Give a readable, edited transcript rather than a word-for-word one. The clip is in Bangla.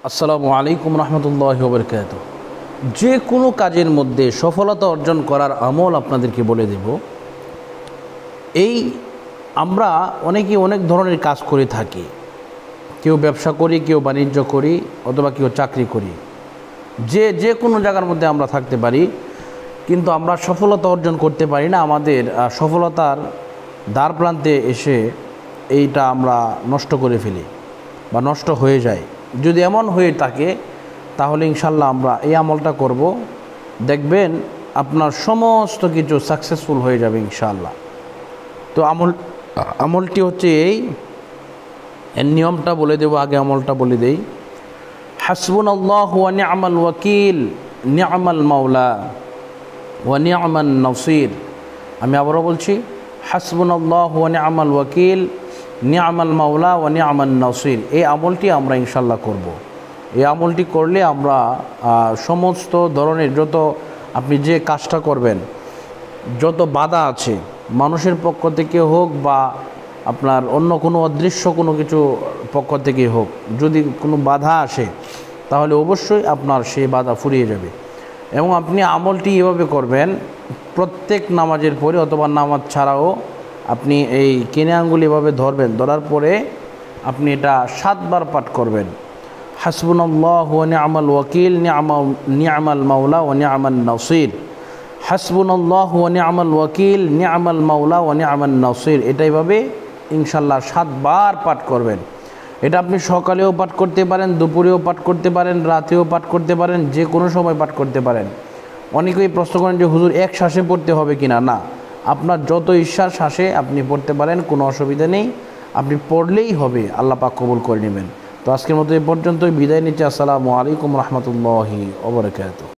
আসসালামু আলাইকুম রহমতুল্লাহি ওয়া বারাকাতুহু। যে কোনো কাজের মধ্যে সফলতা অর্জন করার আমল আপনাদেরকে বলে দেব। আমরা অনেকেই অনেক ধরনের কাজ করে থাকি। কেউ ব্যবসা করি, কেউ বাণিজ্য করি, অথবা কেউ চাকরি করি। যে কোনো জায়গার মধ্যে আমরা থাকতে পারি, কিন্তু আমরা সফলতা অর্জন করতে পারি না। আমাদের সফলতার দ্বার প্রান্তে এসে এইটা আমরা নষ্ট করে ফেলি বা নষ্ট হয়ে যায়। যদি এমন হয়ে থাকে তাহলে ইনশাল্লাহ আমরা এই আমলটা করব, দেখবেন আপনার সমস্ত কিছু সাকসেসফুল হয়ে যাবে ইনশাআল্লাহ। তো আমলটি হচ্ছে এর নিয়মটা বলে দেব, আগে আমলটা বলে দেই। হাসবুনাল্লাহু ওয়া নি'মাল ওয়াকিল, নি'মাল মাওলা ওয়া নি'মান নাসির। আমি আবারও বলছি, হাসবুনাল্লাহু ওয়া নি'মাল ওয়াকিল, নি'মাল মাওলা ওয়া নি'মান নাসির। এই আমলটি আমরা ইনশাল্লাহ করব। এই আমলটি করলে আমরা সমস্ত ধরনের আপনি যে কাজটা করবেন, যত বাধা আছে মানুষের পক্ষ থেকে হোক বা আপনার অন্য কোনো অদৃশ্য কোনো কিছু পক্ষ থেকে হোক, যদি কোনো বাধা আসে তাহলে অবশ্যই আপনার সেই বাধা ফুরিয়ে যাবে। এবং আপনি আমলটি এভাবে করবেন, প্রত্যেক নামাজের পরে অথবা নামাজ ছাড়াও আপনি এই কিনে আঙ্গুল এভাবে ধরবেন, ধরার পরে আপনি এটা 7 বার পাঠ করবেন। হাসবুনাল্লাহু ওয়া নি'মাল ওয়াকিল, নি'মাল মাওলা ওয়া নি'মান নাসির। হাসবুনাল্লাহু ওয়া নি'মাল ওয়াকিল, নি'মাল মাওলা ওয়া নি'মান নাসির। এটাইভাবে ইনশাল্লাহ 7 বার পাঠ করবেন। এটা আপনি সকালেও পাঠ করতে পারেন, দুপুরেও পাঠ করতে পারেন, রাতেও পাঠ করতে পারেন, যে কোনো সময় পাঠ করতে পারেন। অনেকেই প্রশ্ন করেন যে হুজুর এক শ্বাসে পড়তে হবে কিনা। না, আপনার যত ইচ্ছার শ্বাসে আপনি পড়তে পারেন, কোনো অসুবিধা নেই। আপনি পড়লেই হবে, আল্লাহ পাক কবুল করে নেবেন। তো আজকের মতো এই পর্যন্তই বিদায় নিচ্ছি। আসসালামু আলাইকুম রহমতুল্লাহি ওয়া বারাকাতুহু।